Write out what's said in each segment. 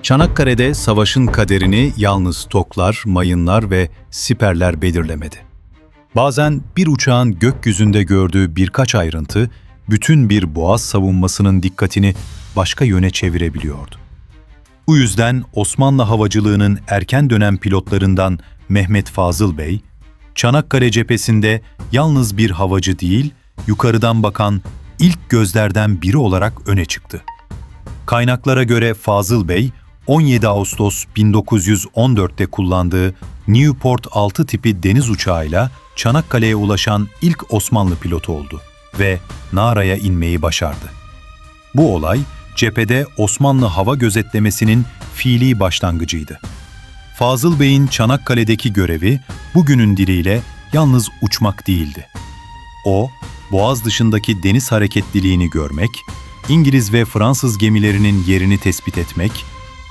Çanakkale'de savaşın kaderini yalnız toklar, mayınlar ve siperler belirlemedi. Bazen bir uçağın gökyüzünde gördüğü birkaç ayrıntı, bütün bir boğaz savunmasının dikkatini başka yöne çevirebiliyordu. Bu yüzden Osmanlı havacılığının erken dönem pilotlarından Mehmet Fazıl Bey, Çanakkale cephesinde yalnız bir havacı değil, yukarıdan bakan ilk gözlerden biri olarak öne çıktı. Kaynaklara göre Fazıl Bey, 17 Ağustos 1914'te kullandığı Newport 6 tipi deniz uçağıyla Çanakkale'ye ulaşan ilk Osmanlı pilotu oldu ve Nara'ya inmeyi başardı. Bu olay, cephede Osmanlı hava gözetlemesinin fiili başlangıcıydı. Fazıl Bey'in Çanakkale'deki görevi, bugünün diliyle yalnız uçmak değildi. O, Boğaz dışındaki deniz hareketliliğini görmek, İngiliz ve Fransız gemilerinin yerini tespit etmek,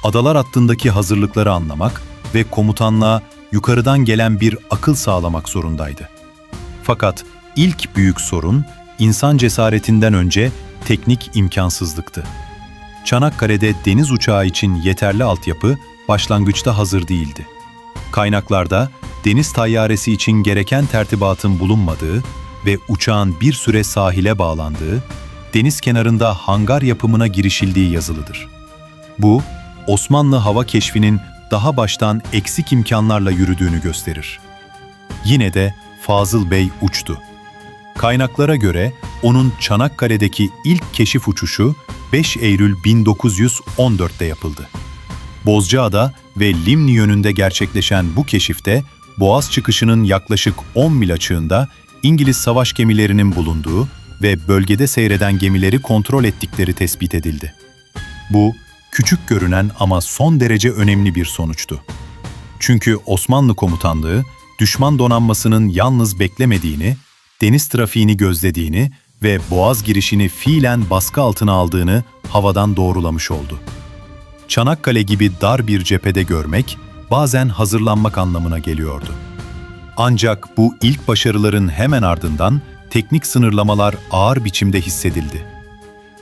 adalar hattındaki hazırlıkları anlamak ve komutanlığa yukarıdan gelen bir akıl sağlamak zorundaydı. Fakat ilk büyük sorun, insan cesaretinden önce teknik imkansızlıktı. Çanakkale'de deniz uçağı için yeterli altyapı başlangıçta hazır değildi. Kaynaklarda deniz tayyaresi için gereken tertibatın bulunmadığı ve uçağın bir süre sahile bağlandığı, deniz kenarında hangar yapımına girişildiği yazılıdır. Bu, Osmanlı hava keşfinin daha baştan eksik imkanlarla yürüdüğünü gösterir. Yine de Fazıl Bey uçtu. Kaynaklara göre onun Çanakkale'deki ilk keşif uçuşu 5 Eylül 1914'te yapıldı. Bozcaada ve Limni yönünde gerçekleşen bu keşifte Boğaz çıkışının yaklaşık 10 mil açığında İngiliz savaş gemilerinin bulunduğu ve bölgede seyreden gemileri kontrol ettikleri tespit edildi. Bu, küçük görünen ama son derece önemli bir sonuçtu. Çünkü Osmanlı komutanlığı, düşman donanmasının yalnız beklemediğini, deniz trafiğini gözlediğini ve boğaz girişini fiilen baskı altına aldığını havadan doğrulamış oldu. Çanakkale gibi dar bir cephede görmek, bazen hazırlanmak anlamına geliyordu. Ancak bu ilk başarıların hemen ardından teknik sınırlamalar ağır biçimde hissedildi.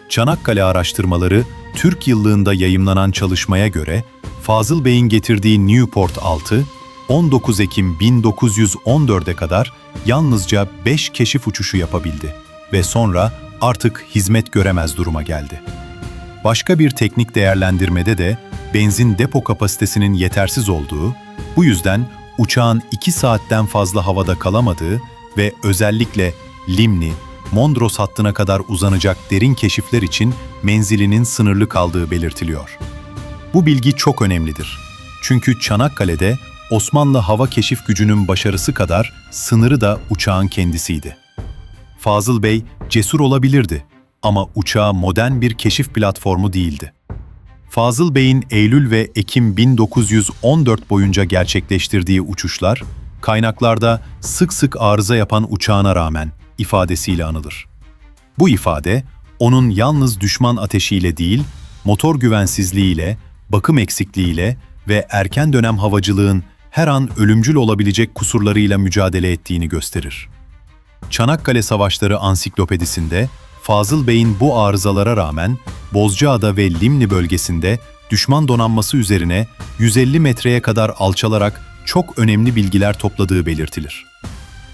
Çanakkale araştırmaları, Türk yıllığında yayımlanan çalışmaya göre, Fazıl Bey'in getirdiği Newport 6, 19 Ekim 1914'e kadar yalnızca 5 keşif uçuşu yapabildi ve sonra artık hizmet göremez duruma geldi. Başka bir teknik değerlendirmede de benzin depo kapasitesinin yetersiz olduğu, bu yüzden uçağın 2 saatten fazla havada kalamadığı ve özellikle Limni, Mondros hattına kadar uzanacak derin keşifler için menzilinin sınırlı kaldığı belirtiliyor. Bu bilgi çok önemlidir. Çünkü Çanakkale'de Osmanlı hava keşif gücünün başarısı kadar sınırı da uçağın kendisiydi. Fazıl Bey cesur olabilirdi ama uçağı modern bir keşif platformu değildi. Fazıl Bey'in Eylül ve Ekim 1914 boyunca gerçekleştirdiği uçuşlar, kaynaklarda sık sık arıza yapan uçağına rağmen ifadesiyle anılır. Bu ifade, onun yalnız düşman ateşiyle değil, motor güvensizliğiyle, bakım eksikliğiyle ve erken dönem havacılığın her an ölümcül olabilecek kusurlarıyla mücadele ettiğini gösterir. Çanakkale Savaşları Ansiklopedisinde, Fazıl Bey'in bu arızalara rağmen Bozcaada ve Limni bölgesinde düşman donanması üzerine 150 metreye kadar alçalarak çok önemli bilgiler topladığı belirtilir.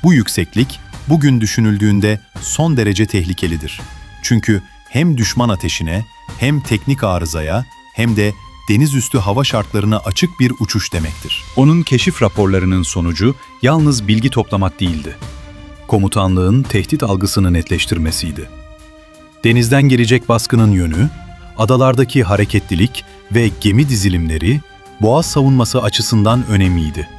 Bu yükseklik, bugün düşünüldüğünde son derece tehlikelidir. Çünkü hem düşman ateşine, hem teknik arızaya, hem de deniz üstü hava şartlarına açık bir uçuş demektir. Onun keşif raporlarının sonucu yalnız bilgi toplamak değildi. Komutanlığın tehdit algısını netleştirmesiydi. Denizden gelecek baskının yönü, adalardaki hareketlilik ve gemi dizilimleri boğaz savunması açısından önemliydi.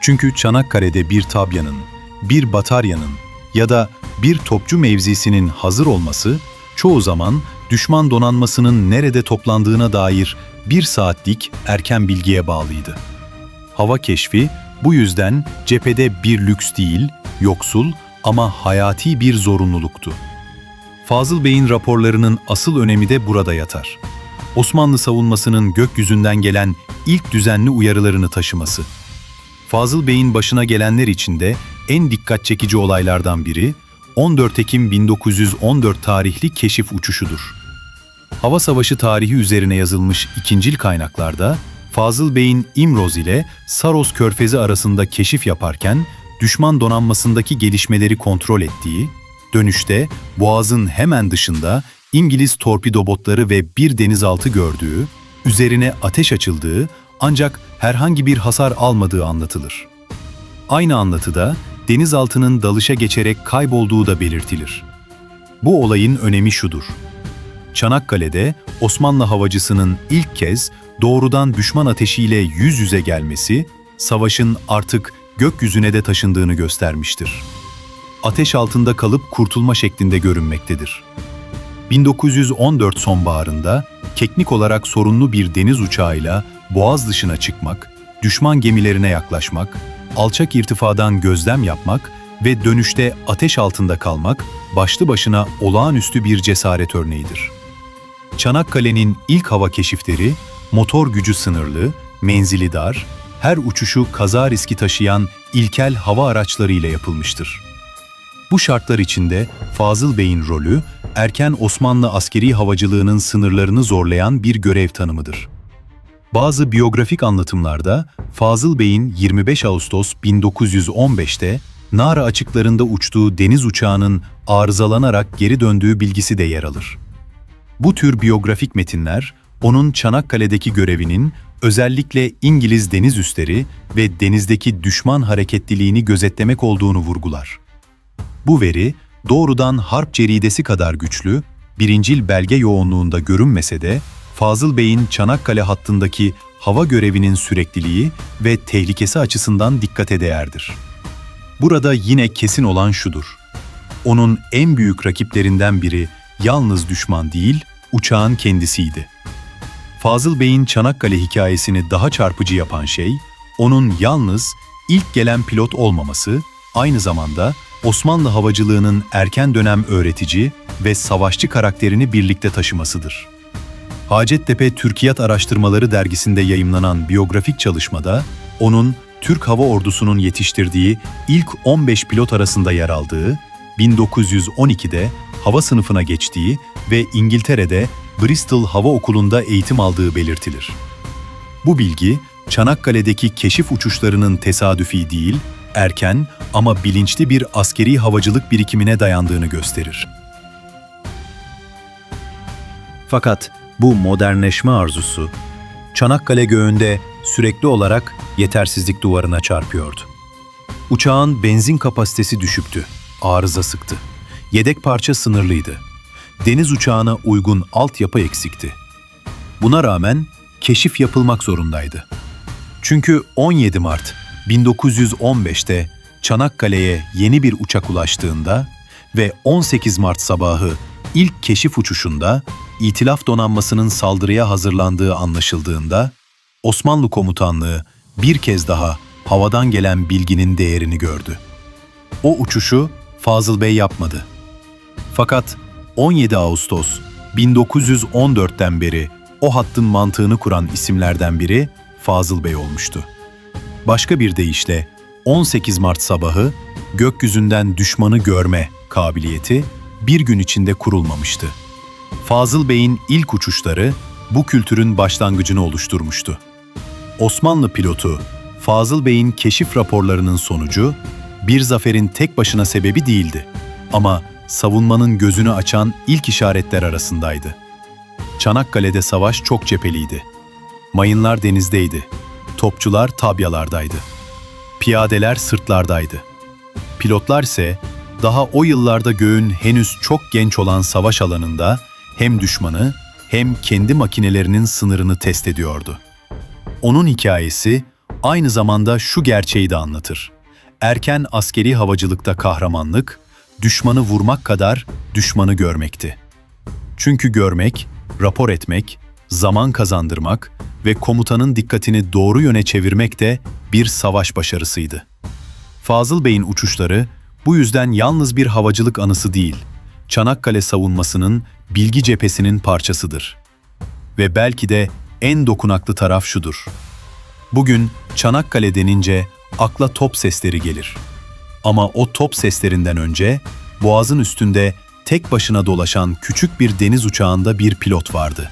Çünkü Çanakkale'de bir tabyanın, bir bataryanın ya da bir topçu mevzisinin hazır olması çoğu zaman düşman donanmasının nerede toplandığına dair 1 saatlik erken bilgiye bağlıydı. Hava keşfi bu yüzden cephede bir lüks değil, yoksul ama hayati bir zorunluluktu. Fazıl Bey'in raporlarının asıl önemi de burada yatar. Osmanlı savunmasının gökyüzünden gelen ilk düzenli uyarılarını taşıması. Fazıl Bey'in başına gelenler içinde en dikkat çekici olaylardan biri, 14 Ekim 1914 tarihli keşif uçuşudur. Hava savaşı tarihi üzerine yazılmış ikincil kaynaklarda Fazıl Bey'in İmroz ile Saros Körfezi arasında keşif yaparken düşman donanmasındaki gelişmeleri kontrol ettiği, dönüşte Boğaz'ın hemen dışında İngiliz torpido botları ve bir denizaltı gördüğü, üzerine ateş açıldığı ancak herhangi bir hasar almadığı anlatılır. Aynı anlatıda denizaltının dalışa geçerek kaybolduğu da belirtilir. Bu olayın önemi şudur: Çanakkale'de Osmanlı havacısının ilk kez doğrudan düşman ateşiyle yüz yüze gelmesi, savaşın artık gökyüzüne de taşındığını göstermiştir. Ateş altında kalıp kurtulma şeklinde görünmektedir. 1914 sonbaharında teknik olarak sorunlu bir deniz uçağıyla Boğaz dışına çıkmak, düşman gemilerine yaklaşmak, alçak irtifadan gözlem yapmak ve dönüşte ateş altında kalmak başlı başına olağanüstü bir cesaret örneğidir. Çanakkale'nin ilk hava keşifleri, motor gücü sınırlı, menzili dar, her uçuşu kaza riski taşıyan ilkel hava araçlarıyla yapılmıştır. Bu şartlar içinde Fazıl Bey'in rolü, erken Osmanlı askeri havacılığının sınırlarını zorlayan bir görev tanımıdır. Bazı biyografik anlatımlarda Fazıl Bey'in 25 Ağustos 1915'te Nara açıklarında uçtuğu deniz uçağının arızalanarak geri döndüğü bilgisi de yer alır. Bu tür biyografik metinler, onun Çanakkale'deki görevinin özellikle İngiliz deniz üsleri ve denizdeki düşman hareketliliğini gözetlemek olduğunu vurgular. Bu veri, doğrudan harp ceridesi kadar güçlü, birincil belge yoğunluğunda görünmese de, Fazıl Bey'in Çanakkale hattındaki hava görevinin sürekliliği ve tehlikesi açısından dikkate değerdir. Burada yine kesin olan şudur: onun en büyük rakiplerinden biri yalnız düşman değil, uçağın kendisiydi. Fazıl Bey'in Çanakkale hikayesini daha çarpıcı yapan şey, onun yalnız ilk gelen pilot olmaması, aynı zamanda Osmanlı havacılığının erken dönem öğretici ve savaşçı karakterini birlikte taşımasıdır. Hacettepe Türkiyat Araştırmaları dergisinde yayımlanan biyografik çalışmada, onun Türk Hava Ordusu'nun yetiştirdiği ilk 15 pilot arasında yer aldığı, 1912'de hava sınıfına geçtiği ve İngiltere'de Bristol Hava Okulu'nda eğitim aldığı belirtilir. Bu bilgi, Çanakkale'deki keşif uçuşlarının tesadüfi değil, erken ama bilinçli bir askeri havacılık birikimine dayandığını gösterir. Fakat bu modernleşme arzusu, Çanakkale göğünde sürekli olarak yetersizlik duvarına çarpıyordu. Uçağın benzin kapasitesi düşüktü, arıza sıktı. Yedek parça sınırlıydı. Deniz uçağına uygun altyapı eksikti. Buna rağmen keşif yapılmak zorundaydı. Çünkü 17 Mart 1915'te Çanakkale'ye yeni bir uçak ulaştığında ve 18 Mart sabahı ilk keşif uçuşunda İtilaf donanmasının saldırıya hazırlandığı anlaşıldığında Osmanlı komutanlığı bir kez daha havadan gelen bilginin değerini gördü. O uçuşu Fazıl Bey yapmadı. Fakat 17 Ağustos 1914'ten beri o hattın mantığını kuran isimlerden biri Fazıl Bey olmuştu. Başka bir deyişle 18 Mart sabahı gökyüzünden düşmanı görme kabiliyeti bir gün içinde kurulmamıştı. Fazıl Bey'in ilk uçuşları bu kültürün başlangıcını oluşturmuştu. Osmanlı pilotu Fazıl Bey'in keşif raporlarının sonucu bir zaferin tek başına sebebi değildi ama savunmanın gözünü açan ilk işaretler arasındaydı. Çanakkale'de savaş çok cepheliydi. Mayınlar denizdeydi. Topçular tabyalardaydı. Piyadeler sırtlardaydı. Pilotlar ise daha o yıllarda göğün henüz çok genç olan savaş alanında hem düşmanı hem kendi makinelerinin sınırını test ediyordu. Onun hikayesi aynı zamanda şu gerçeği de anlatır: erken askeri havacılıkta kahramanlık, düşmanı vurmak kadar düşmanı görmekti. Çünkü görmek, rapor etmek, zaman kazandırmak ve komutanın dikkatini doğru yöne çevirmek de bir savaş başarısıydı. Fazıl Bey'in uçuşları bu yüzden yalnız bir havacılık anısı değil, Çanakkale savunmasının bilgi cephesinin parçasıdır. Ve belki de en dokunaklı taraf şudur: bugün Çanakkale denince akla top sesleri gelir. Ama o top seslerinden önce Boğaz'ın üstünde tek başına dolaşan küçük bir deniz uçağında bir pilot vardı.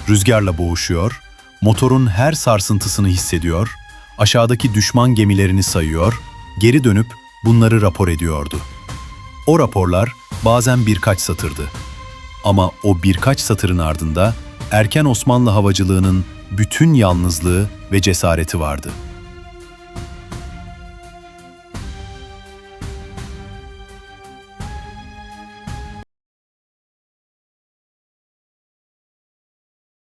Rüzgarla boğuşuyor, motorun her sarsıntısını hissediyor, aşağıdaki düşman gemilerini sayıyor, geri dönüp bunları rapor ediyordu. O raporlar bazen birkaç satırdı. Ama o birkaç satırın ardında erken Osmanlı havacılığının bütün yalnızlığı ve cesareti vardı.